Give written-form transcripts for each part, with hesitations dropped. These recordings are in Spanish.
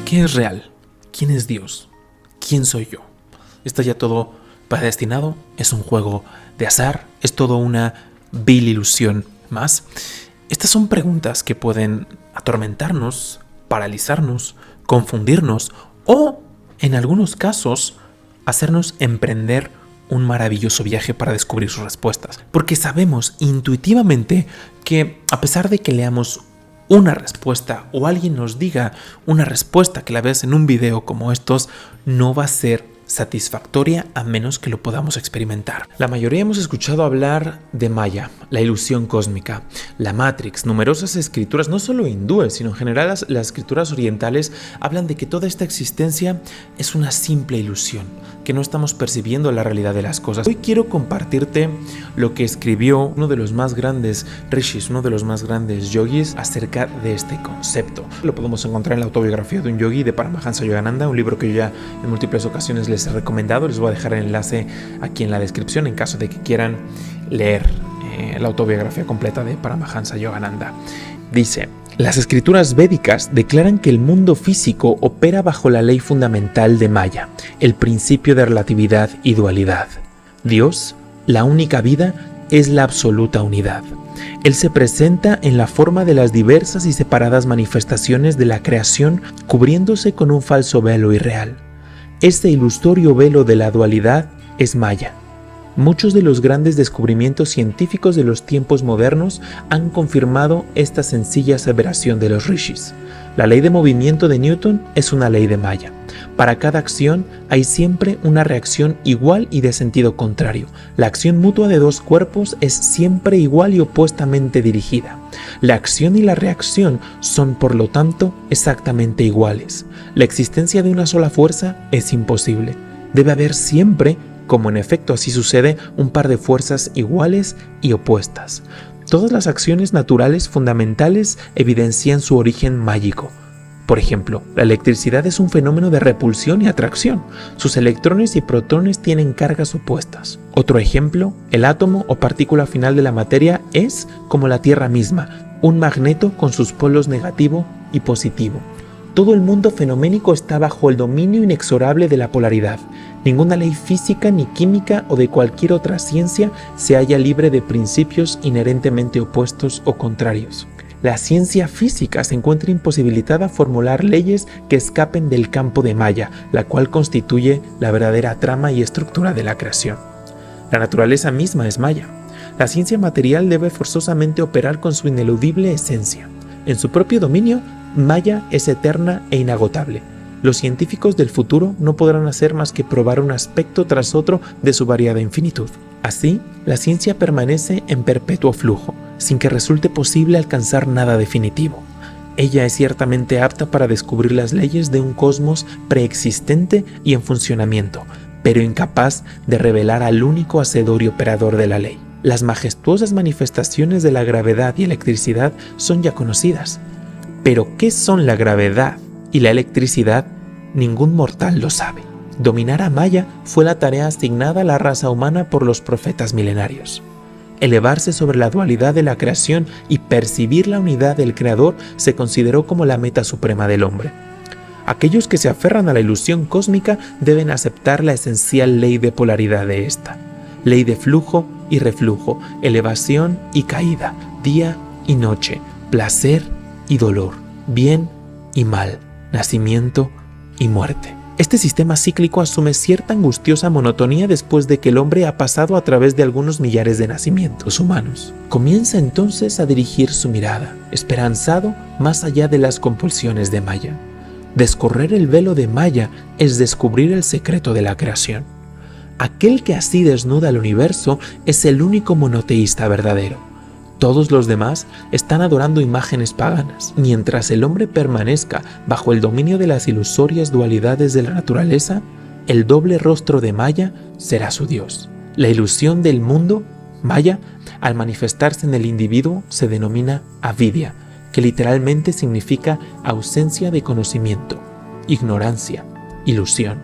¿Qué es real? ¿Quién es Dios? ¿Quién soy yo? ¿Está ya todo predestinado? ¿Es un juego de azar? ¿Es todo una vil ilusión más? Estas son preguntas que pueden atormentarnos, paralizarnos, confundirnos o, en algunos casos, hacernos emprender un maravilloso viaje para descubrir sus respuestas. Porque sabemos intuitivamente que, a pesar de que leamos una respuesta o alguien nos diga una respuesta que la ves en un video como estos, no va a ser satisfactoria a menos que lo podamos experimentar. La mayoría hemos escuchado hablar de Maya, la ilusión cósmica, la Matrix. Numerosas escrituras, no solo hindúes, sino en general las escrituras orientales, hablan de que toda esta existencia es una simple ilusión, que no estamos percibiendo la realidad de las cosas. Hoy quiero compartirte lo que escribió uno de los más grandes rishis, uno de los más grandes yogis acerca de este concepto. Lo podemos encontrar en la autobiografía de un yogi de Paramahansa Yogananda, un libro que yo ya en múltiples ocasiones les he recomendado. Les voy a dejar el enlace aquí en la descripción en caso de que quieran leer la autobiografía completa de Paramahansa Yogananda. Dice: las escrituras védicas declaran que el mundo físico opera bajo la ley fundamental de Maya, el principio de relatividad y dualidad. Dios, la única vida, es la absoluta unidad. Él se presenta en la forma de las diversas y separadas manifestaciones de la creación, cubriéndose con un falso velo irreal. Este ilusorio velo de la dualidad es Maya. Muchos de los grandes descubrimientos científicos de los tiempos modernos han confirmado esta sencilla aseveración de los rishis. La ley de movimiento de Newton es una ley de Maya. Para cada acción hay siempre una reacción igual y de sentido contrario. La acción mutua de dos cuerpos es siempre igual y opuestamente dirigida. La acción y la reacción son, por lo tanto, exactamente iguales. La existencia de una sola fuerza es imposible. Debe haber siempre, como en efecto así sucede, un par de fuerzas iguales y opuestas. Todas las acciones naturales fundamentales evidencian su origen mágico. Por ejemplo, la electricidad es un fenómeno de repulsión y atracción. Sus electrones y protones tienen cargas opuestas. Otro ejemplo, el átomo o partícula final de la materia es, como la Tierra misma, un magneto con sus polos negativo y positivo. Todo el mundo fenoménico está bajo el dominio inexorable de la polaridad. Ninguna ley física ni química o de cualquier otra ciencia se halla libre de principios inherentemente opuestos o contrarios. La ciencia física se encuentra imposibilitada a formular leyes que escapen del campo de Maya, la cual constituye la verdadera trama y estructura de la creación. La naturaleza misma es Maya. La ciencia material debe forzosamente operar con su ineludible esencia. En su propio dominio, Maya es eterna e inagotable. Los científicos del futuro no podrán hacer más que probar un aspecto tras otro de su variada infinitud. Así, la ciencia permanece en perpetuo flujo, sin que resulte posible alcanzar nada definitivo. Ella es ciertamente apta para descubrir las leyes de un cosmos preexistente y en funcionamiento, pero incapaz de revelar al único hacedor y operador de la ley. Las majestuosas manifestaciones de la gravedad y electricidad son ya conocidas. Pero ¿qué son la gravedad y la electricidad? Ningún mortal lo sabe. Dominar a Maya fue la tarea asignada a la raza humana por los profetas milenarios. Elevarse sobre la dualidad de la creación y percibir la unidad del Creador se consideró como la meta suprema del hombre. Aquellos que se aferran a la ilusión cósmica deben aceptar la esencial ley de polaridad de esta. Ley de flujo y reflujo, elevación y caída, día y noche, placer y dolor, bien y mal, nacimiento y muerte. Este sistema cíclico asume cierta angustiosa monotonía después de que el hombre ha pasado a través de algunos millares de nacimientos humanos. Comienza entonces a dirigir su mirada, esperanzado más allá de las compulsiones de Maya. Descorrer el velo de Maya es descubrir el secreto de la creación. Aquel que así desnuda el universo es el único monoteísta verdadero. Todos los demás están adorando imágenes paganas. Mientras el hombre permanezca bajo el dominio de las ilusorias dualidades de la naturaleza, el doble rostro de Maya será su Dios. La ilusión del mundo, Maya, al manifestarse en el individuo, se denomina avidya, que literalmente significa ausencia de conocimiento, ignorancia, ilusión.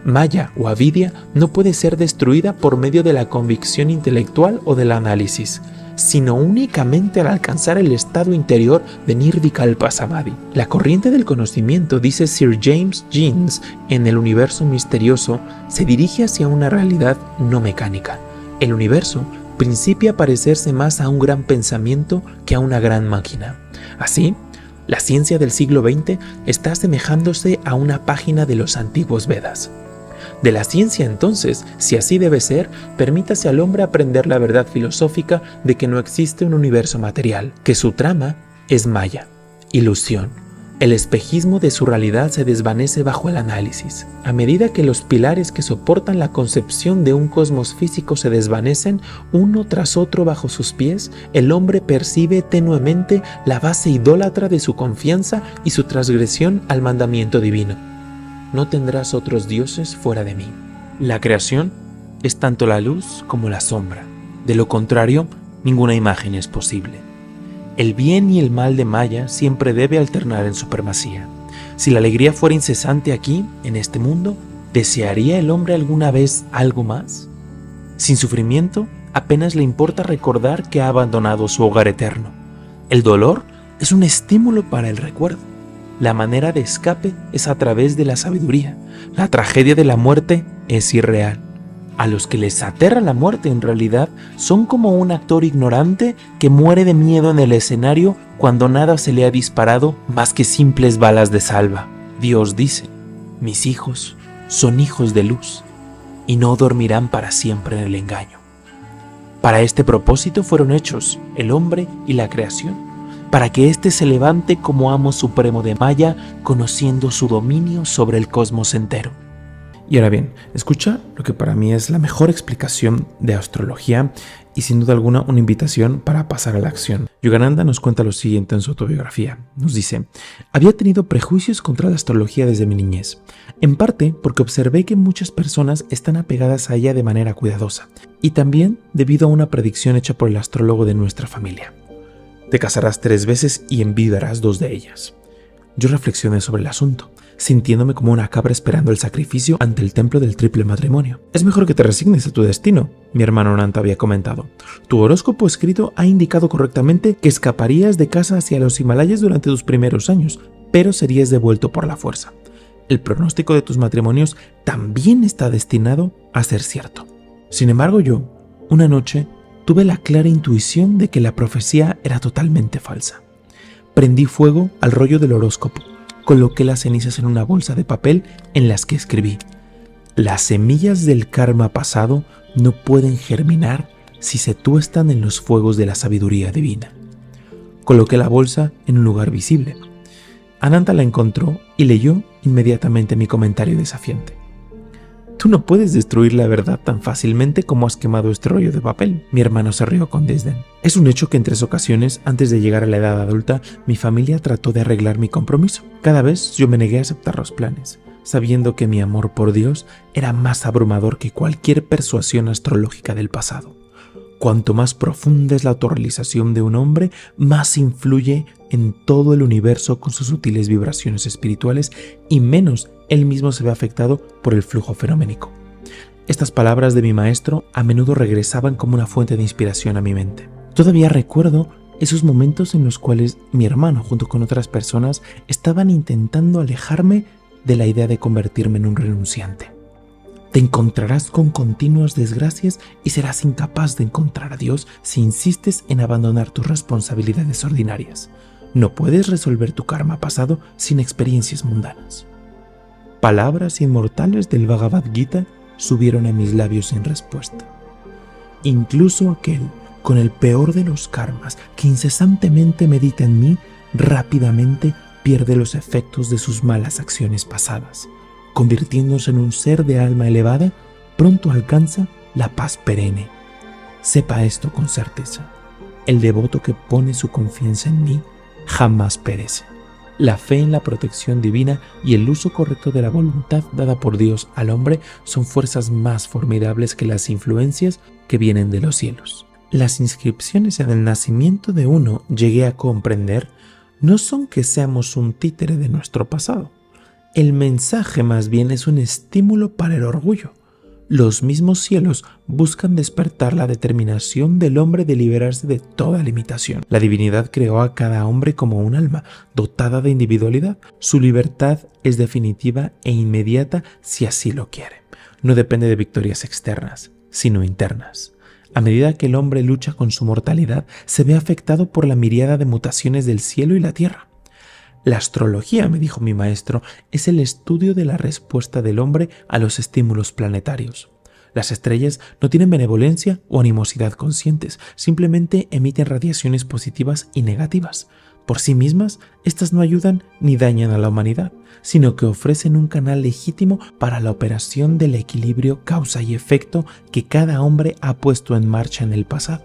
Maya o avidya no puede ser destruida por medio de la convicción intelectual o del análisis. sino únicamente al alcanzar el estado interior de Nirvikalpa Samadhi. La corriente del conocimiento, dice Sir James Jeans en El universo misterioso, se dirige hacia una realidad no mecánica. El universo principia a parecerse más a un gran pensamiento que a una gran máquina. Así, la ciencia del siglo XX está asemejándose a una página de los antiguos Vedas. De la ciencia, entonces, si así debe ser, permítase al hombre aprender la verdad filosófica de que no existe un universo material, que su trama es maya, ilusión. El espejismo de su realidad se desvanece bajo el análisis. A medida que los pilares que soportan la concepción de un cosmos físico se desvanecen uno tras otro bajo sus pies, el hombre percibe tenuemente la base idólatra de su confianza y su transgresión al mandamiento divino. No tendrás otros dioses fuera de mí. La creación es tanto la luz como la sombra. De lo contrario, ninguna imagen es posible. El bien y el mal de Maya siempre debe alternar en supremacía. Si la alegría fuera incesante aquí, en este mundo, ¿desearía el hombre alguna vez algo más? Sin sufrimiento, apenas le importa recordar que ha abandonado su hogar eterno. El dolor es un estímulo para el recuerdo. La manera de escape es a través de la sabiduría. La tragedia de la muerte es irreal. A los que les aterra la muerte en realidad son como un actor ignorante que muere de miedo en el escenario cuando nada se le ha disparado más que simples balas de salva. Dios dice: mis hijos son hijos de luz y no dormirán para siempre en el engaño. Para este propósito fueron hechos el hombre y la creación, para que éste se levante como amo supremo de Maya, conociendo su dominio sobre el cosmos entero. Y ahora bien, escucha lo que para mí es la mejor explicación de astrología y sin duda alguna una invitación para pasar a la acción. Yogananda nos cuenta lo siguiente en su autobiografía. Nos dice: había tenido prejuicios contra la astrología desde mi niñez, en parte porque observé que muchas personas están apegadas a ella de manera cuidadosa, y también debido a una predicción hecha por el astrólogo de nuestra familia. Te casarás 3 veces y enviudarás 2 de ellas. Yo reflexioné sobre el asunto, sintiéndome como una cabra esperando el sacrificio ante el templo del triple matrimonio. Es mejor que te resignes a tu destino, mi hermano Nanta había comentado. Tu horóscopo escrito ha indicado correctamente que escaparías de casa hacia los Himalayas durante tus primeros años, pero serías devuelto por la fuerza. El pronóstico de tus matrimonios también está destinado a ser cierto. Sin embargo, yo, una noche, tuve la clara intuición de que la profecía era totalmente falsa. Prendí fuego al rollo del horóscopo. Coloqué las cenizas en una bolsa de papel en las que escribí: las semillas del karma pasado no pueden germinar si se tuestan en los fuegos de la sabiduría divina. Coloqué la bolsa en un lugar visible. Ananta la encontró y leyó inmediatamente mi comentario desafiante. Tú no puedes destruir la verdad tan fácilmente como has quemado este rollo de papel. Mi hermano se rió con desdén. Es un hecho que en 3 ocasiones, antes de llegar a la edad adulta, mi familia trató de arreglar mi compromiso. Cada vez yo me negué a aceptar los planes, sabiendo que mi amor por Dios era más abrumador que cualquier persuasión astrológica del pasado. Cuanto más profunda es la autorrealización de un hombre, más influye en todo el universo con sus sutiles vibraciones espirituales y menos él mismo se ve afectado por el flujo fenoménico. Estas palabras de mi maestro a menudo regresaban como una fuente de inspiración a mi mente. Todavía recuerdo esos momentos en los cuales mi hermano, junto con otras personas, estaban intentando alejarme de la idea de convertirme en un renunciante. Te encontrarás con continuas desgracias y serás incapaz de encontrar a Dios si insistes en abandonar tus responsabilidades ordinarias. No puedes resolver tu karma pasado sin experiencias mundanas. Palabras inmortales del Bhagavad Gita subieron a mis labios en respuesta. Incluso aquel con el peor de los karmas que incesantemente medita en mí, rápidamente pierde los efectos de sus malas acciones pasadas. Convirtiéndose en un ser de alma elevada, pronto alcanza la paz perenne. Sepa esto con certeza: el devoto que pone su confianza en mí jamás perece. La fe en la protección divina y el uso correcto de la voluntad dada por Dios al hombre son fuerzas más formidables que las influencias que vienen de los cielos. Las inscripciones en el nacimiento de uno, llegué a comprender, no son que seamos un títere de nuestro pasado. El mensaje más bien es un estímulo para el orgullo. Los mismos cielos buscan despertar la determinación del hombre de liberarse de toda limitación. La divinidad creó a cada hombre como un alma, dotada de individualidad. Su libertad es definitiva e inmediata si así lo quiere. No depende de victorias externas, sino internas. A medida que el hombre lucha con su mortalidad, se ve afectado por la miríada de mutaciones del cielo y la tierra. La astrología, me dijo mi maestro, es el estudio de la respuesta del hombre a los estímulos planetarios. Las estrellas no tienen benevolencia o animosidad conscientes, simplemente emiten radiaciones positivas y negativas. Por sí mismas, estas no ayudan ni dañan a la humanidad, sino que ofrecen un canal legítimo para la operación del equilibrio causa y efecto que cada hombre ha puesto en marcha en el pasado.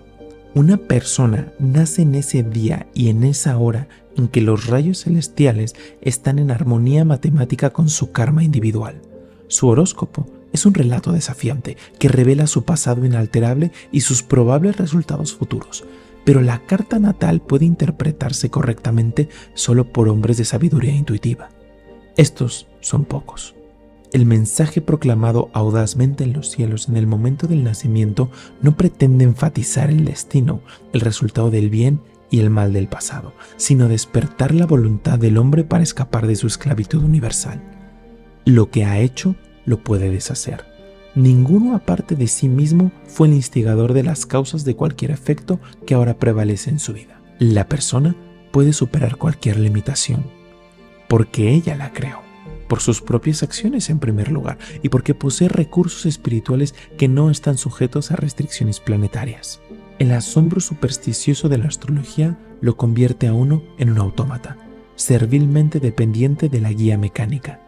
Una persona nace en ese día y en esa hora en que los rayos celestiales están en armonía matemática con su karma individual. Su horóscopo es un relato desafiante que revela su pasado inalterable y sus probables resultados futuros, pero la carta natal puede interpretarse correctamente solo por hombres de sabiduría intuitiva. Estos son pocos. El mensaje proclamado audazmente en los cielos en el momento del nacimiento no pretende enfatizar el destino, el resultado del bien y el mal del pasado, sino despertar la voluntad del hombre para escapar de su esclavitud universal. Lo que ha hecho lo puede deshacer. Ninguno aparte de sí mismo fue el instigador de las causas de cualquier efecto que ahora prevalece en su vida. La persona puede superar cualquier limitación, porque ella la creó, por sus propias acciones en primer lugar, y porque posee recursos espirituales que no están sujetos a restricciones planetarias. El asombro supersticioso de la astrología lo convierte a uno en un autómata, servilmente dependiente de la guía mecánica.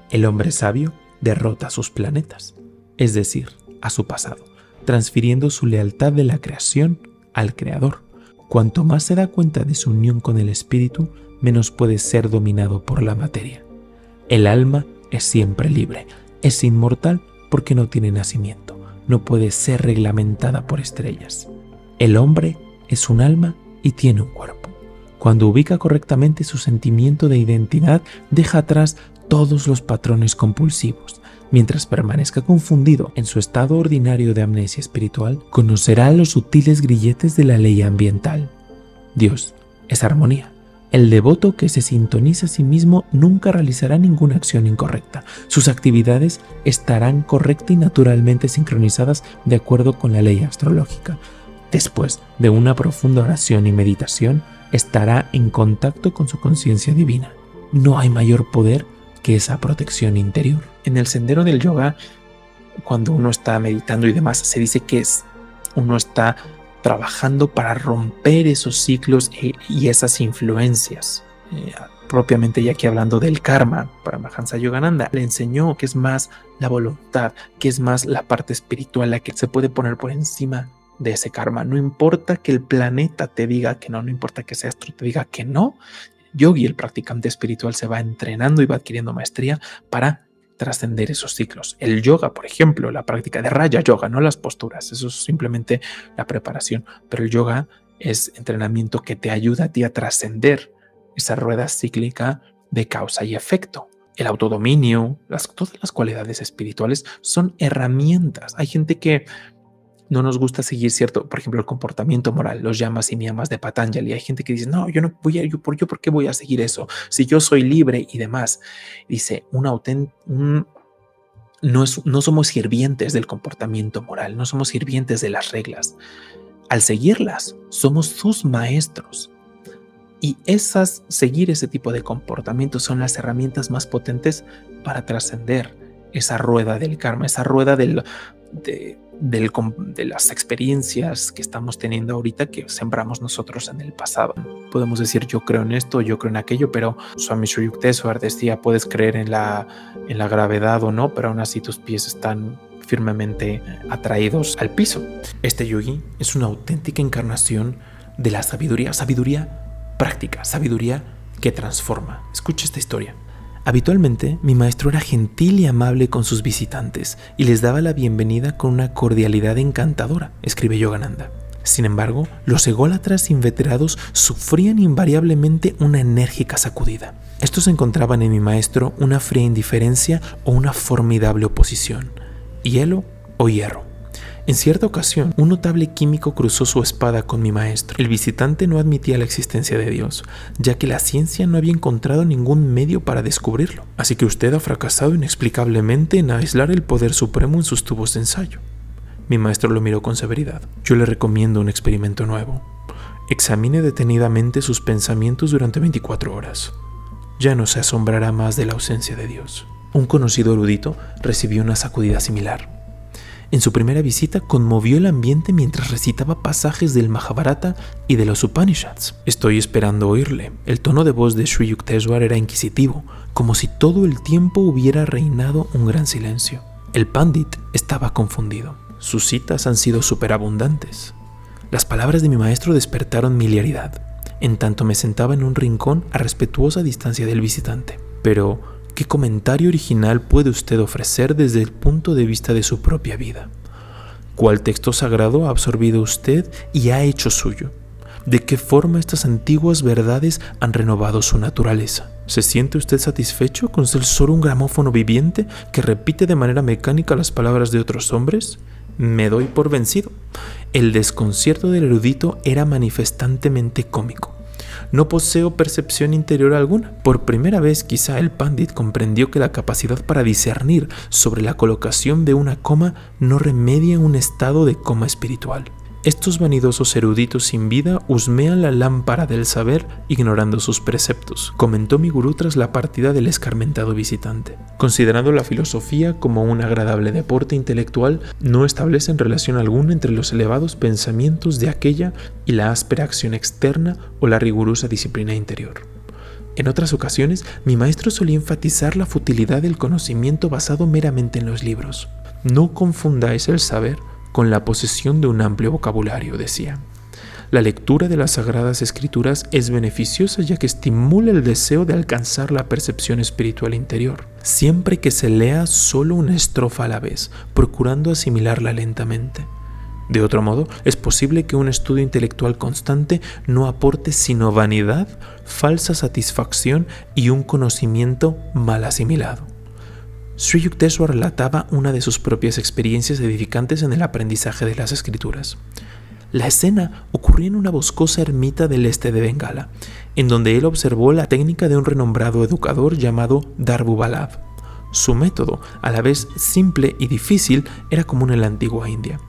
El hombre sabio derrota a sus planetas, es decir, a su pasado, transfiriendo su lealtad de la creación al creador. Cuanto más se da cuenta de su unión con el espíritu, menos puede ser dominado por la materia. El alma es siempre libre, es inmortal porque no tiene nacimiento, no puede ser reglamentada por estrellas. El hombre es un alma y tiene un cuerpo. Cuando ubica correctamente su sentimiento de identidad, deja atrás todos los patrones compulsivos. Mientras permanezca confundido en su estado ordinario de amnesia espiritual, conocerá los sutiles grilletes de la ley ambiental. Dios es armonía. El devoto que se sintoniza a sí mismo nunca realizará ninguna acción incorrecta. Sus actividades estarán correcta y naturalmente sincronizadas de acuerdo con la ley astrológica. Después de una profunda oración y meditación, estará en contacto con su conciencia divina. No hay mayor poder que esa protección interior. En el sendero del yoga, cuando uno está meditando y demás, se dice que uno está trabajando para romper esos ciclos y esas influencias. Propiamente ya aquí hablando del karma, Paramahansa Yogananda le enseñó que es más la voluntad, que es más la parte espiritual la que se puede poner por encima de ese karma. No importa que el planeta te diga que no, no importa que ese astro te diga que no. Yogi, el practicante espiritual, se va entrenando y va adquiriendo maestría para trascender esos ciclos. El yoga, por ejemplo, la práctica de Raya Yoga, no las posturas, eso es simplemente la preparación, pero el yoga es entrenamiento que te ayuda a ti a trascender esa rueda cíclica de causa y efecto. El autodominio, todas las cualidades espirituales son herramientas. Hay gente que no nos gusta seguir cierto, por ejemplo, el comportamiento moral, los yamas y niyamas de Patanjali. Hay gente que dice, no, yo no voy a, ¿por qué voy a seguir eso? Si yo soy libre y demás. Dice, no somos sirvientes del comportamiento moral, no somos sirvientes de las reglas. Al seguirlas, somos sus maestros. Y seguir ese tipo de comportamientos son las herramientas más potentes para trascender esa rueda del karma, esa rueda de las experiencias que estamos teniendo ahorita que sembramos nosotros en el pasado. Podemos decir yo creo en esto, yo creo en aquello, pero Swami Sri Yukteswar decía puedes creer en la gravedad o no, pero aún así tus pies están firmemente atraídos al piso. Este yogi es una auténtica encarnación de la sabiduría práctica, sabiduría que transforma. Escucha esta historia. Habitualmente, mi maestro era gentil y amable con sus visitantes y les daba la bienvenida con una cordialidad encantadora, escribe Yogananda. Sin embargo, los ególatras inveterados sufrían invariablemente una enérgica sacudida. Estos encontraban en mi maestro una fría indiferencia o una formidable oposición. hielo o hierro. En cierta ocasión, un notable químico cruzó su espada con mi maestro. El visitante no admitía la existencia de Dios, ya que la ciencia no había encontrado ningún medio para descubrirlo. Así que usted ha fracasado inexplicablemente en aislar el poder supremo en sus tubos de ensayo. Mi maestro lo miró con severidad. Yo le recomiendo un experimento nuevo. Examine detenidamente sus pensamientos durante 24 horas. Ya no se asombrará más de la ausencia de Dios. Un conocido erudito recibió una sacudida similar. En su primera visita conmovió el ambiente mientras recitaba pasajes del Mahabharata y de los Upanishads. Estoy esperando oírle. El tono de voz de Sri Yukteswar era inquisitivo, como si todo el tiempo hubiera reinado un gran silencio. El Pandit estaba confundido. Sus citas han sido superabundantes. Las palabras de mi maestro despertaron mi hilaridad, en tanto me sentaba en un rincón a respetuosa distancia del visitante. Pero, ¿qué comentario original puede usted ofrecer desde el punto de vista de su propia vida? ¿Cuál texto sagrado ha absorbido usted y ha hecho suyo? ¿De qué forma estas antiguas verdades han renovado su naturaleza? ¿Se siente usted satisfecho con ser solo un gramófono viviente que repite de manera mecánica las palabras de otros hombres? Me doy por vencido. El desconcierto del erudito era manifestantemente cómico. No poseo percepción interior alguna. Por primera vez quizá el Pandit comprendió que la capacidad para discernir sobre la colocación de una coma no remedia un estado de coma espiritual. Estos vanidosos eruditos sin vida husmean la lámpara del saber ignorando sus preceptos, comentó mi gurú tras la partida del escarmentado visitante. Considerando la filosofía como un agradable deporte intelectual, no establecen relación alguna entre los elevados pensamientos de aquella y la áspera acción externa o la rigurosa disciplina interior. En otras ocasiones, mi maestro solía enfatizar la futilidad del conocimiento basado meramente en los libros. No confundáis el saber con la posesión de un amplio vocabulario, decía. La lectura de las Sagradas Escrituras es beneficiosa ya que estimula el deseo de alcanzar la percepción espiritual interior, siempre que se lea solo una estrofa a la vez, procurando asimilarla lentamente. De otro modo, es posible que un estudio intelectual constante no aporte sino vanidad, falsa satisfacción y un conocimiento mal asimilado. Sri Yukteswar relataba una de sus propias experiencias edificantes en el aprendizaje de las escrituras. La escena ocurría en una boscosa ermita del este de Bengala, en donde él observó la técnica de un renombrado educador llamado Darbu Balab. Su método, a la vez simple y difícil, era común en la antigua India.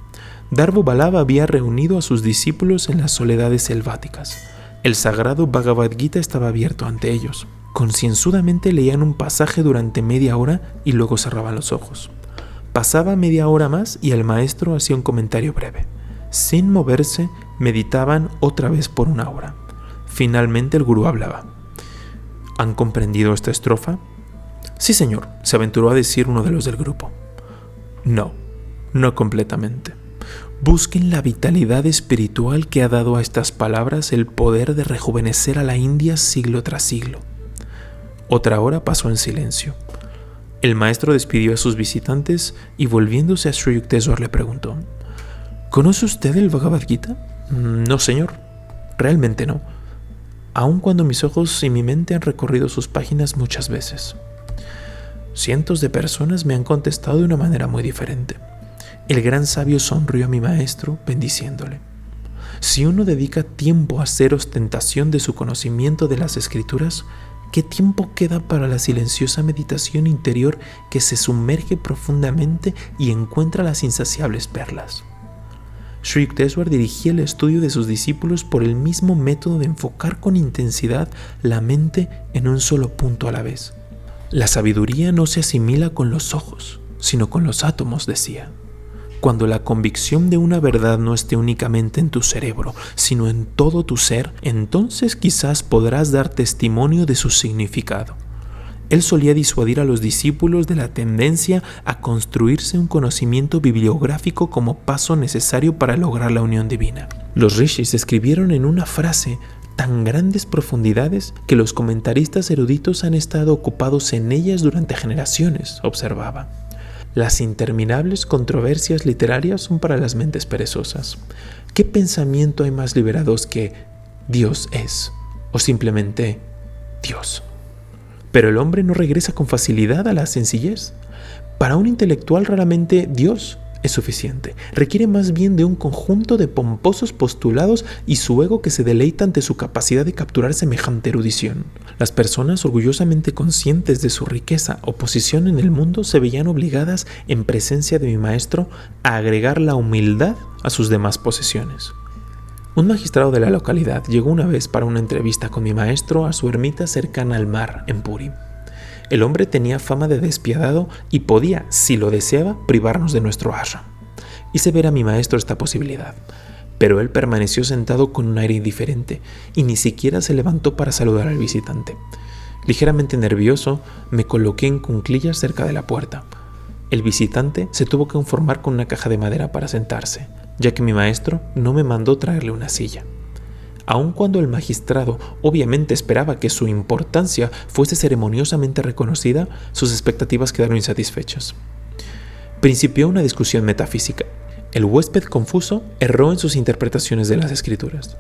Darbu Balab había reunido a sus discípulos en las soledades selváticas. El sagrado Bhagavad Gita estaba abierto ante ellos. Concienzudamente leían un pasaje durante media hora y luego cerraban los ojos. Pasaba media hora más y el maestro hacía un comentario breve. Sin moverse, meditaban otra vez por una hora. Finalmente el gurú hablaba. ¿Han comprendido esta estrofa? Sí, señor, se aventuró a decir uno de los del grupo. No completamente. Busquen la vitalidad espiritual que ha dado a estas palabras el poder de rejuvenecer a la India siglo tras siglo. Otra hora pasó en silencio. El maestro despidió a sus visitantes y volviéndose a Sri Yukteswar le preguntó: ¿Conoce usted el Bhagavad Gita? No, señor, realmente no, aun cuando mis ojos y mi mente han recorrido sus páginas muchas veces. Cientos de personas me han contestado de una manera muy diferente. El gran sabio sonrió a mi maestro, bendiciéndole. Si uno dedica tiempo a hacer ostentación de su conocimiento de las escrituras, ¿qué tiempo queda para la silenciosa meditación interior que se sumerge profundamente y encuentra las insaciables perlas? Sri Yukteswar dirigía el estudio de sus discípulos por el mismo método de enfocar con intensidad la mente en un solo punto a la vez. La sabiduría no se asimila con los ojos, sino con los átomos, decía. Cuando la convicción de una verdad no esté únicamente en tu cerebro, sino en todo tu ser, entonces quizás podrás dar testimonio de su significado. Él solía disuadir a los discípulos de la tendencia a construirse un conocimiento bibliográfico como paso necesario para lograr la unión divina. Los rishis escribieron en una frase tan grandes profundidades que los comentaristas eruditos han estado ocupados en ellas durante generaciones, observaba. Las interminables controversias literarias son para las mentes perezosas. ¿Qué pensamiento hay más liberador que Dios es? O simplemente Dios. Pero el hombre no regresa con facilidad a la sencillez. Para un intelectual raramente Dios es suficiente. Requiere más bien de un conjunto de pomposos postulados y su ego que se deleita ante su capacidad de capturar semejante erudición. Las personas orgullosamente conscientes de su riqueza o posición en el mundo se veían obligadas, en presencia de mi maestro, a agregar la humildad a sus demás posesiones. Un magistrado de la localidad llegó una vez para una entrevista con mi maestro a su ermita cercana al mar, en Puri. El hombre tenía fama de despiadado y podía, si lo deseaba, privarnos de nuestro ashram. Hice ver a mi maestro esta posibilidad, pero él permaneció sentado con un aire indiferente y ni siquiera se levantó para saludar al visitante. Ligeramente nervioso, me coloqué en cuclillas cerca de la puerta. El visitante se tuvo que conformar con una caja de madera para sentarse, ya que mi maestro no me mandó traerle una silla. Aun cuando el magistrado obviamente esperaba que su importancia fuese ceremoniosamente reconocida, sus expectativas quedaron insatisfechas. Principió una discusión metafísica. El huésped confuso erró en sus interpretaciones de las escrituras.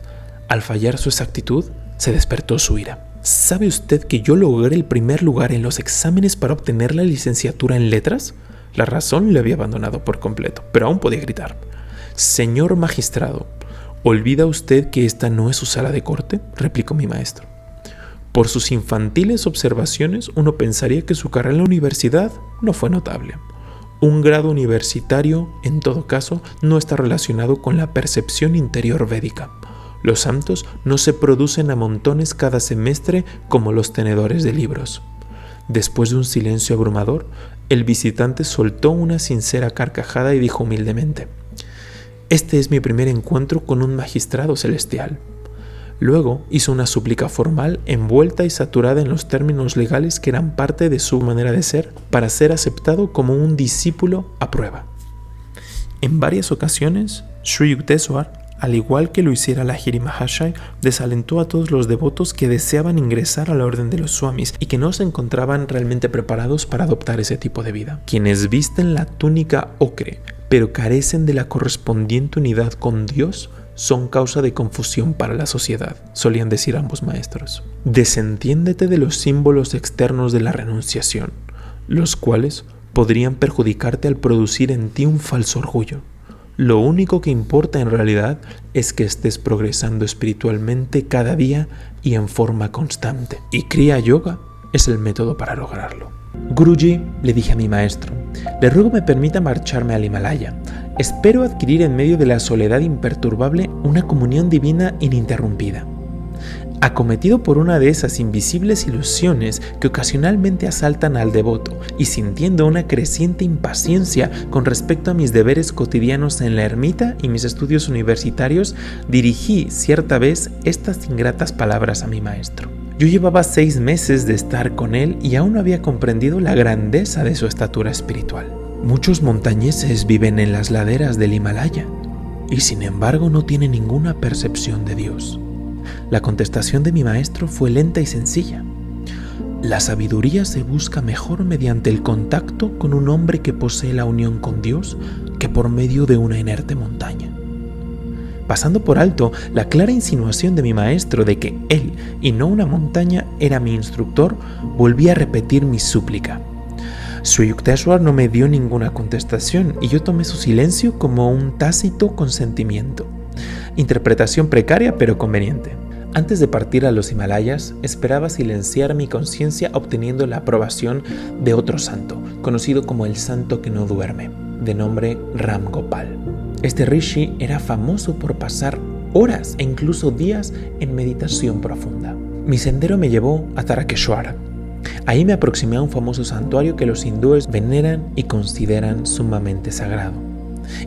Al fallar su exactitud, se despertó su ira. ¿Sabe usted que yo logré el primer lugar en los exámenes para obtener la licenciatura en letras? La razón le había abandonado por completo, pero aún podía gritar. Señor magistrado, ¿olvida usted que esta no es su sala de corte?, replicó mi maestro. Por sus infantiles observaciones, uno pensaría que su carrera en la universidad no fue notable. Un grado universitario, en todo caso, no está relacionado con la percepción interior védica. Los santos no se producen a montones cada semestre como los tenedores de libros. Después de un silencio abrumador, el visitante soltó una sincera carcajada y dijo humildemente: «Este es mi primer encuentro con un magistrado celestial». Luego hizo una súplica formal envuelta y saturada en los términos legales que eran parte de su manera de ser para ser aceptado como un discípulo a prueba. En varias ocasiones, Sri Yukteswar, al igual que lo hiciera Lahiri Mahashaya, desalentó a todos los devotos que deseaban ingresar a la orden de los swamis y que no se encontraban realmente preparados para adoptar ese tipo de vida. Quienes visten la túnica ocre, pero carecen de la correspondiente unidad con Dios, son causa de confusión para la sociedad, solían decir ambos maestros. Desentiéndete de los símbolos externos de la renunciación, los cuales podrían perjudicarte al producir en ti un falso orgullo. Lo único que importa en realidad es que estés progresando espiritualmente cada día y en forma constante. Y Kriya Yoga es el método para lograrlo. Guruji, le dije a mi maestro, le ruego me permita marcharme al Himalaya. Espero adquirir en medio de la soledad imperturbable una comunión divina ininterrumpida. Acometido por una de esas invisibles ilusiones que ocasionalmente asaltan al devoto y sintiendo una creciente impaciencia con respecto a mis deberes cotidianos en la ermita y mis estudios universitarios, dirigí cierta vez estas ingratas palabras a mi maestro. Yo llevaba 6 meses de estar con él y aún no había comprendido la grandeza de su estatura espiritual. Muchos montañeses viven en las laderas del Himalaya y sin embargo no tienen ninguna percepción de Dios. La contestación de mi maestro fue lenta y sencilla. La sabiduría se busca mejor mediante el contacto con un hombre que posee la unión con Dios que por medio de una inerte montaña. Pasando por alto la clara insinuación de mi maestro de que él y no una montaña era mi instructor, volví a repetir mi súplica. Sri Yukteswar no me dio ninguna contestación y yo tomé su silencio como un tácito consentimiento. Interpretación precaria pero conveniente. Antes de partir a los Himalayas, esperaba silenciar mi conciencia obteniendo la aprobación de otro santo, conocido como el santo que no duerme, de nombre Ram Gopal. Este rishi era famoso por pasar horas e incluso días en meditación profunda. Mi sendero me llevó a Tarakeshwar. Ahí me aproximé a un famoso santuario que los hindúes veneran y consideran sumamente sagrado.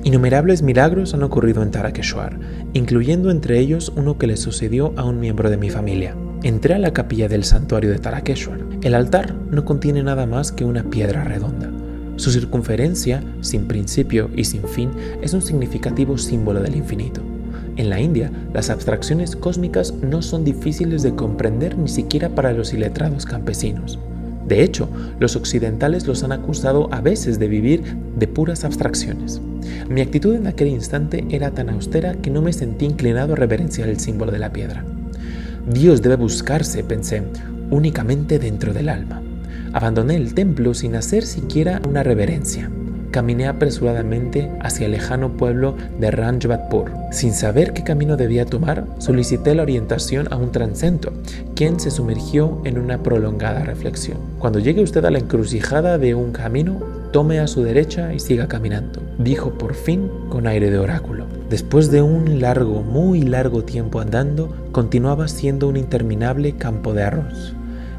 Innumerables milagros han ocurrido en Tarakeshwar, incluyendo entre ellos uno que le sucedió a un miembro de mi familia. Entré a la capilla del santuario de Tarakeshwar. El altar no contiene nada más que una piedra redonda. Su circunferencia, sin principio y sin fin, es un significativo símbolo del infinito. En la India, las abstracciones cósmicas no son difíciles de comprender ni siquiera para los iletrados campesinos. De hecho, los occidentales los han acusado a veces de vivir de puras abstracciones. Mi actitud en aquel instante era tan austera que no me sentí inclinado a reverenciar el símbolo de la piedra. Dios debe buscarse, pensé, únicamente dentro del alma. Abandoné el templo sin hacer siquiera una reverencia. Caminé apresuradamente hacia el lejano pueblo de Ranjbatpur. Sin saber qué camino debía tomar, solicité la orientación a un transento, quien se sumergió en una prolongada reflexión. Cuando llegue usted a la encrucijada de un camino, tome a su derecha y siga caminando, dijo por fin con aire de oráculo. Después de un largo, muy largo tiempo andando, continuaba siendo un interminable campo de arroz.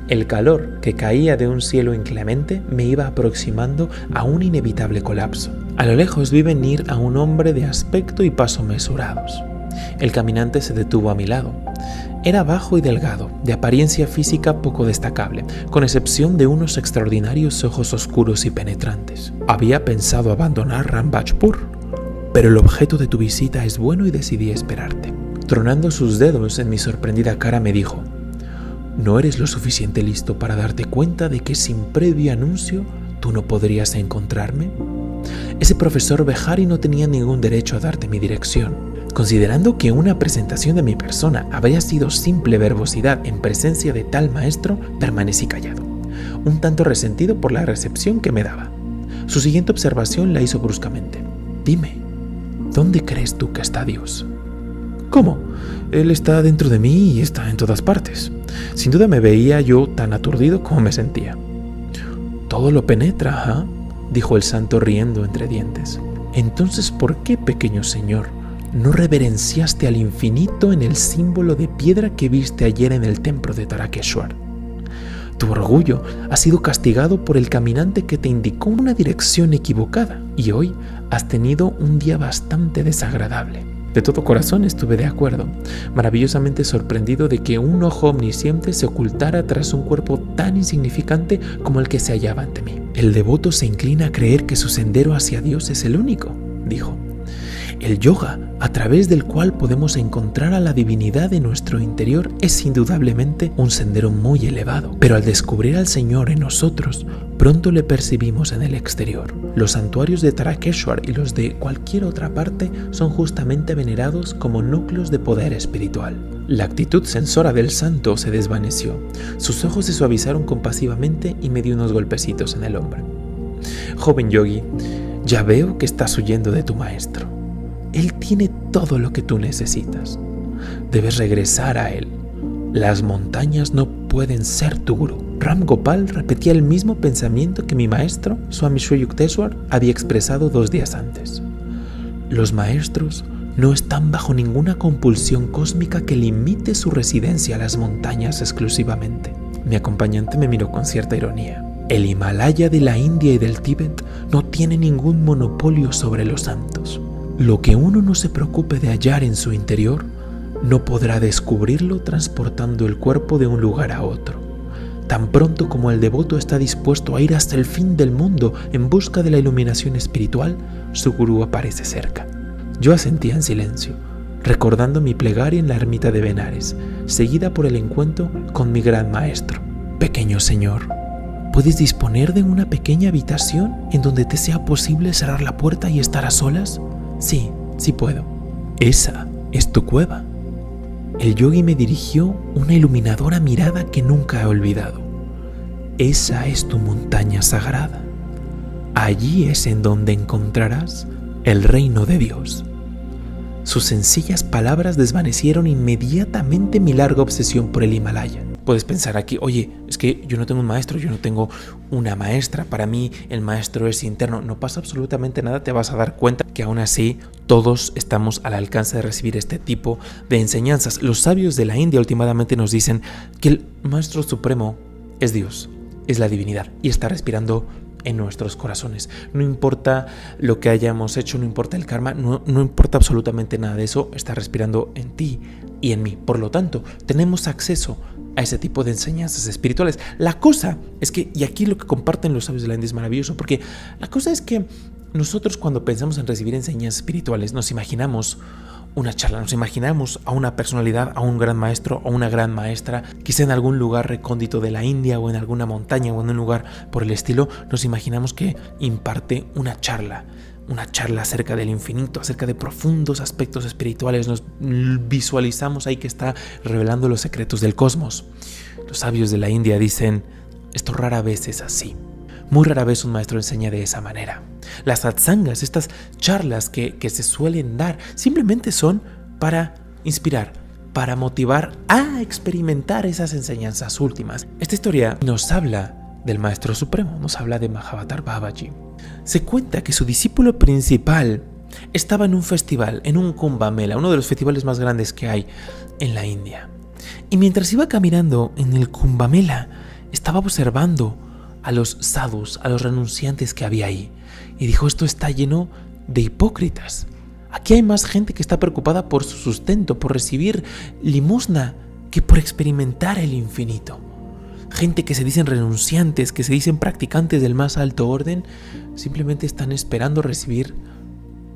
El calor que caía de un cielo inclemente me iba aproximando a un inevitable colapso. A lo lejos vi venir a un hombre de aspecto y paso mesurados. El caminante se detuvo a mi lado. Era bajo y delgado, de apariencia física poco destacable, con excepción de unos extraordinarios ojos oscuros y penetrantes. Había pensado abandonar Ranjbatpur, pero el objeto de tu visita es bueno y decidí esperarte. Tronando sus dedos en mi sorprendida cara me dijo: ¿no eres lo suficiente listo para darte cuenta de que sin previo anuncio tú no podrías encontrarme? Ese profesor Behari no tenía ningún derecho a darte mi dirección. Considerando que una presentación de mi persona habría sido simple verbosidad en presencia de tal maestro, permanecí callado, un tanto resentido por la recepción que me daba. Su siguiente observación la hizo bruscamente. Dime, ¿dónde crees tú que está Dios? ¿Cómo? Él está dentro de mí y está en todas partes. Sin duda me veía yo tan aturdido como me sentía. Todo lo penetra, dijo el santo riendo entre dientes. Entonces, ¿por qué, pequeño señor, no reverenciaste al infinito en el símbolo de piedra que viste ayer en el templo de Tarakeshwar? Tu orgullo ha sido castigado por el caminante que te indicó una dirección equivocada y hoy has tenido un día bastante desagradable. De todo corazón estuve de acuerdo, maravillosamente sorprendido de que un ojo omnisciente se ocultara tras un cuerpo tan insignificante como el que se hallaba ante mí. El devoto se inclina a creer que su sendero hacia Dios es el único, dijo. El yoga, a través del cual podemos encontrar a la divinidad en nuestro interior, es indudablemente un sendero muy elevado. Pero al descubrir al Señor en nosotros, pronto le percibimos en el exterior. Los santuarios de Tarakeshwar y los de cualquier otra parte son justamente venerados como núcleos de poder espiritual. La actitud censora del santo se desvaneció. Sus ojos se suavizaron compasivamente y me dio unos golpecitos en el hombro. Joven yogi, ya veo que estás huyendo de tu maestro. Él tiene todo lo que tú necesitas. Debes regresar a él. Las montañas no pueden ser tu gurú. Ram Gopal repetía el mismo pensamiento que mi maestro, Swami Sri Yukteswar, había expresado 2 días antes. Los maestros no están bajo ninguna compulsión cósmica que limite su residencia a las montañas exclusivamente. Mi acompañante me miró con cierta ironía. El Himalaya de la India y del Tíbet no tiene ningún monopolio sobre los santos. Lo que uno no se preocupe de hallar en su interior, no podrá descubrirlo transportando el cuerpo de un lugar a otro. Tan pronto como el devoto está dispuesto a ir hasta el fin del mundo en busca de la iluminación espiritual, su gurú aparece cerca. Yo asentía en silencio, recordando mi plegaria en la ermita de Benares, seguida por el encuentro con mi gran maestro. Pequeño señor, ¿puedes disponer de una pequeña habitación en donde te sea posible cerrar la puerta y estar a solas? Sí, sí puedo. Esa es tu cueva. El yogi me dirigió una iluminadora mirada que nunca he olvidado. Esa es tu montaña sagrada. Allí es en donde encontrarás el reino de Dios. Sus sencillas palabras desvanecieron inmediatamente mi larga obsesión por el Himalaya. Puedes pensar aquí, oye, es que yo no tengo un maestro, yo no tengo una maestra, para mí el maestro es interno. No pasa absolutamente nada, te vas a dar cuenta que aún así todos estamos al alcance de recibir este tipo de enseñanzas. Los sabios de la India últimamente nos dicen que el maestro supremo es Dios, es la divinidad y está respirando en nuestros corazones. No importa lo que hayamos hecho, no importa el karma, no importa absolutamente nada de eso, está respirando en ti y en mí. Por lo tanto, tenemos acceso a ese tipo de enseñanzas espirituales. La cosa es que, y aquí lo que comparten los sabios de la India es maravilloso, porque la cosa es que nosotros cuando pensamos en recibir enseñanzas espirituales nos imaginamos una charla, nos imaginamos a una personalidad, a un gran maestro o una gran maestra, quizá en algún lugar recóndito de la India o en alguna montaña o en un lugar por el estilo, nos imaginamos que imparte una charla acerca del infinito, acerca de profundos aspectos espirituales. Nos visualizamos ahí que está revelando los secretos del cosmos. Los sabios de la India dicen, Esto rara vez es así. Muy rara vez un maestro enseña de esa manera. Las satsangas, estas charlas que se suelen dar, simplemente son para inspirar, para motivar a experimentar esas enseñanzas últimas. Esta historia nos habla del Maestro Supremo, nos habla de Mahavatar Babaji. Se cuenta que su discípulo principal estaba en un festival, en un Kumbh Mela, uno de los festivales más grandes que hay en la India. Y mientras iba caminando en el Kumbh Mela, estaba observando a los sadhus, a los renunciantes que había ahí. Y dijo, esto está lleno de hipócritas. Aquí hay más gente que está preocupada por su sustento, por recibir limosna, que por experimentar el infinito. Gente que se dicen renunciantes, que se dicen practicantes del más alto orden, simplemente están esperando recibir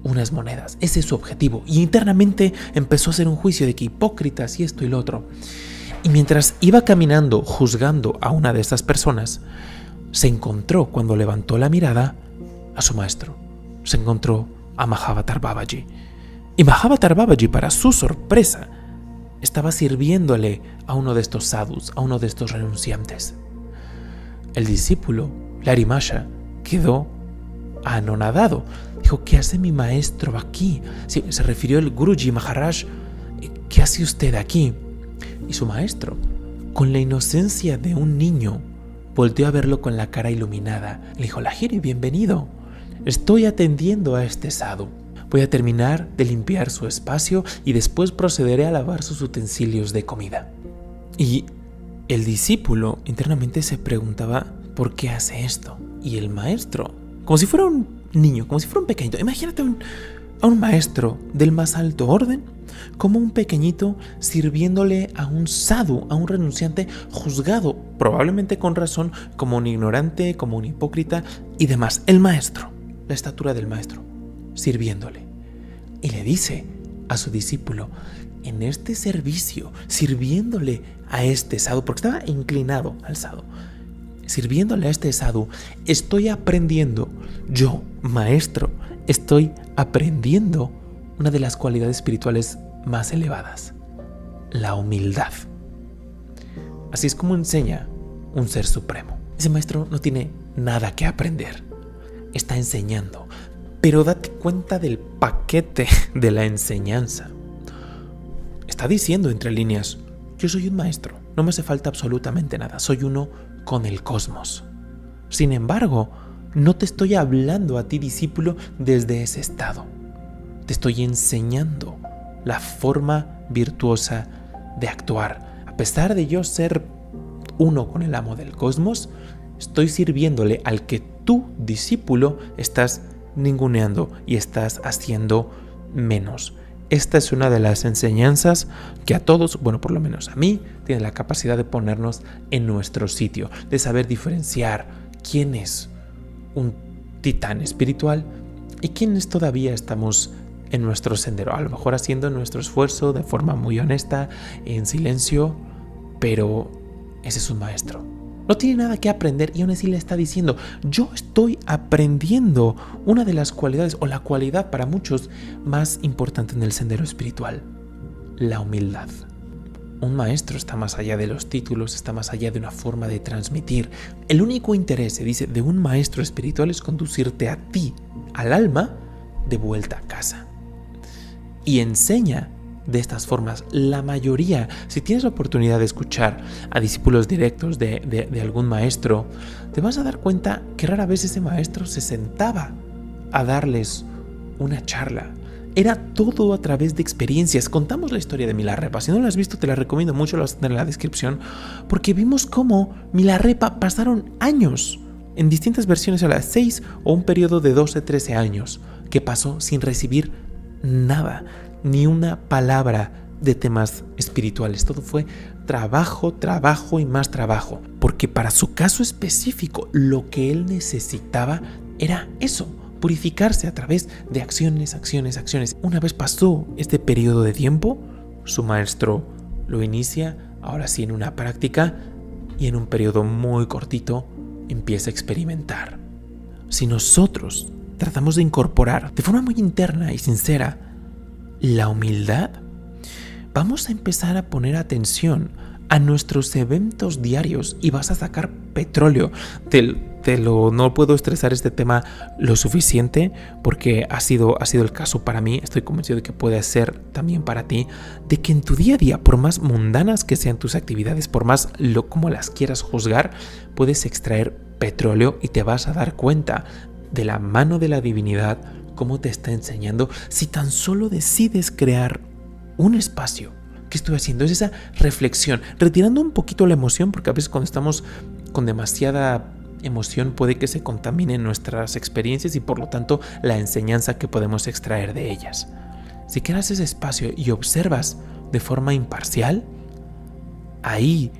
unas monedas. Ese es su objetivo. Y internamente empezó a hacer un juicio de que hipócritas y esto y lo otro. Y mientras iba caminando juzgando a una de estas personas, se encontró, cuando levantó la mirada, a su maestro. Se encontró a Mahavatar Babaji. Y Mahavatar Babaji, para su sorpresa, estaba sirviéndole a uno de estos sadhus, a uno de estos renunciantes. El discípulo, Larimasha, quedó anonadado. Dijo, ¿qué hace mi maestro aquí? Sí, se refirió el Guruji Maharaj. ¿Qué hace usted aquí? Y su maestro, con la inocencia de un niño, volteó a verlo con la cara iluminada. Le dijo, Lahiri, bienvenido. Estoy atendiendo a este sadhu. Voy a terminar de limpiar su espacio y después procederé a lavar sus utensilios de comida. Y el discípulo internamente se preguntaba, ¿por qué hace esto? Y el maestro, como si fuera un niño, como si fuera un pequeñito. Imagínate a un maestro del más alto orden, como un pequeñito sirviéndole a un sadhu, a un renunciante juzgado, probablemente con razón, como un ignorante, como un hipócrita y demás. El maestro, la estatura del maestro, sirviéndole. Y le dice a su discípulo, en este servicio, sirviéndole a este sadhu, porque estaba inclinado al sadhu, sirviéndole a este sadhu, estoy aprendiendo, yo, maestro, estoy aprendiendo una de las cualidades espirituales más elevadas, la humildad. Así es como enseña un ser supremo. Ese maestro no tiene nada que aprender, está enseñando, pero date cuenta del paquete de la enseñanza. Está diciendo entre líneas, yo soy un maestro, no me hace falta absolutamente nada, soy uno con el cosmos. Sin embargo, no te estoy hablando a ti, discípulo, desde ese estado. Te estoy enseñando la forma virtuosa de actuar. A pesar de yo ser uno con el amo del cosmos, estoy sirviéndole al que tú, discípulo, estás ninguneando y estás haciendo menos. Esta es una de las enseñanzas que a todos, bueno, por lo menos a mí, tiene la capacidad de ponernos en nuestro sitio, de saber diferenciar quién es un titán espiritual y quiénes todavía estamos en nuestro sendero, a lo mejor haciendo nuestro esfuerzo de forma muy honesta, en silencio, pero ese es un maestro. No tiene nada que aprender y aún así le está diciendo, yo estoy aprendiendo una de las cualidades, o la cualidad para muchos más importante en el sendero espiritual, la humildad. Un maestro está más allá de los títulos, está más allá de una forma de transmitir. El único interés, se dice, de un maestro espiritual es conducirte a ti, al alma, de vuelta a casa. Y enseña de estas formas. La mayoría, si tienes la oportunidad de escuchar a discípulos directos de algún maestro, te vas a dar cuenta que rara vez ese maestro se sentaba a darles una charla. Era todo a través de experiencias. Contamos la historia de Milarepa. Si no la has visto, te la recomiendo mucho, la vas a tener en la descripción, porque vimos cómo Milarepa pasaron años en distintas versiones, a las 6 o un periodo de 12, 13 años, que pasó sin recibir nada, ni una palabra de temas espirituales. Todo fue trabajo, trabajo y más trabajo, porque para su caso específico lo que él necesitaba era eso, purificarse a través de acciones. Una vez pasó este periodo de tiempo, su maestro lo inicia, ahora sí en una práctica, y en un periodo muy cortito empieza a experimentar. Si nosotros tratamos de incorporar de forma muy interna y sincera la humildad, vamos a empezar a poner atención a nuestros eventos diarios y vas a sacar petróleo. No puedo estresar este tema lo suficiente porque ha sido el caso para mí. Estoy convencido de que puede ser también para ti, de que en tu día a día, por más mundanas que sean tus actividades, por más como las quieras juzgar, puedes extraer petróleo y te vas a dar cuenta de la mano de la divinidad cómo te está enseñando si tan solo decides crear un espacio. ¿Qué estoy haciendo? Es esa reflexión, retirando un poquito la emoción, porque a veces cuando estamos con demasiada emoción puede que se contaminen nuestras experiencias y por lo tanto la enseñanza que podemos extraer de ellas. Si creas ese espacio y observas de forma imparcial, ahí,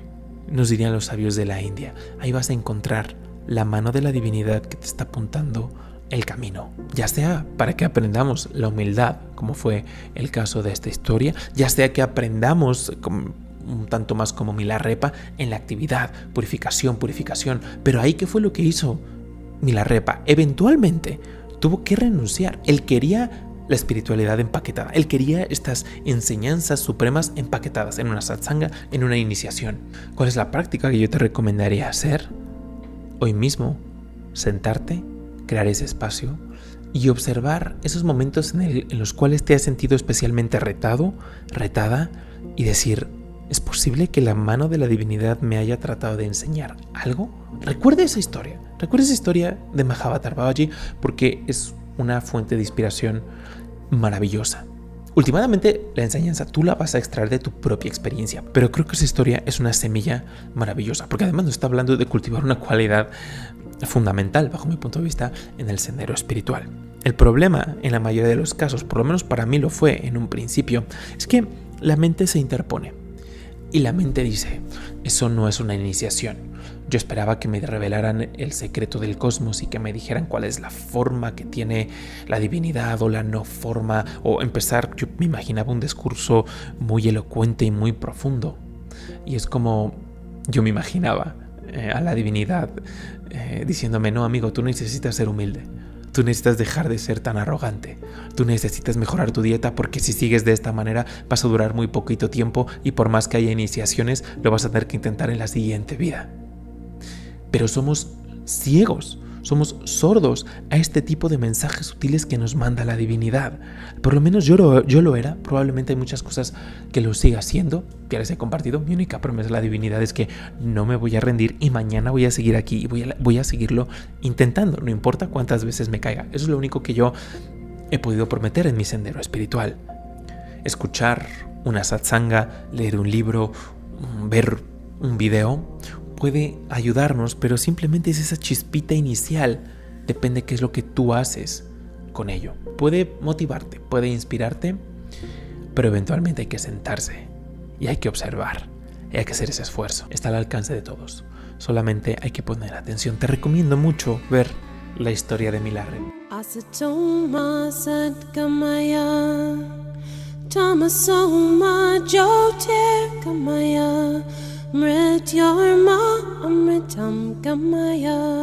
nos dirían los sabios de la India, ahí vas a encontrar la mano de la divinidad que te está apuntando el camino, ya sea para que aprendamos la humildad, como fue el caso de esta historia, ya sea que aprendamos un tanto más como Milarepa en la actividad, purificación, pero ahí ¿qué fue lo que hizo Milarepa? Eventualmente tuvo que renunciar. Él quería la espiritualidad empaquetada, él quería estas enseñanzas supremas empaquetadas en una satsanga, en una iniciación. ¿Cuál es la práctica que yo te recomendaría hacer? Hoy mismo, sentarte, crear ese espacio y observar esos momentos en los cuales te has sentido especialmente retado, retada, y decir, ¿es posible que la mano de la divinidad me haya tratado de enseñar algo? Recuerda esa historia de Mahavatar Babaji, porque es una fuente de inspiración maravillosa. Últimamente la enseñanza tú la vas a extraer de tu propia experiencia, pero creo que esa historia es una semilla maravillosa, porque además nos está hablando de cultivar una cualidad fundamental, bajo mi punto de vista, en el sendero espiritual. El problema, en la mayoría de los casos, por lo menos para mí lo fue en un principio, es que la mente se interpone y la mente dice, eso no es una iniciación. Yo esperaba que me revelaran el secreto del cosmos y que me dijeran cuál es la forma que tiene la divinidad o la no forma, o empezar, yo me imaginaba un discurso muy elocuente y muy profundo. Y es como yo me imaginaba a la divinidad diciéndome, no amigo, tú necesitas ser humilde. Tú necesitas dejar de ser tan arrogante. Tú necesitas mejorar tu dieta porque si sigues de esta manera vas a durar muy poquito tiempo y por más que haya iniciaciones lo vas a tener que intentar en la siguiente vida. Pero somos ciegos, somos sordos a este tipo de mensajes sutiles que nos manda la divinidad. Por lo menos yo lo era. Probablemente hay muchas cosas que lo siga haciendo. Ya les he compartido. Mi única promesa a la divinidad es que no me voy a rendir y mañana voy a seguir aquí y voy a seguirlo intentando. No importa cuántas veces me caiga. Eso es lo único que yo he podido prometer en mi sendero espiritual. Escuchar una satsanga, leer un libro, ver un video puede ayudarnos, pero simplemente es esa chispita inicial. Depende qué es lo que tú haces con ello. Puede motivarte, puede inspirarte, pero eventualmente hay que sentarse y hay que observar y hay que hacer ese esfuerzo. Está al alcance de todos. Solamente hay que poner atención. Te recomiendo mucho ver la historia de Milarepa. Asatoma Satgamaya Tamasoma Jyotirgamaya Mrityarma Amritam Gamaya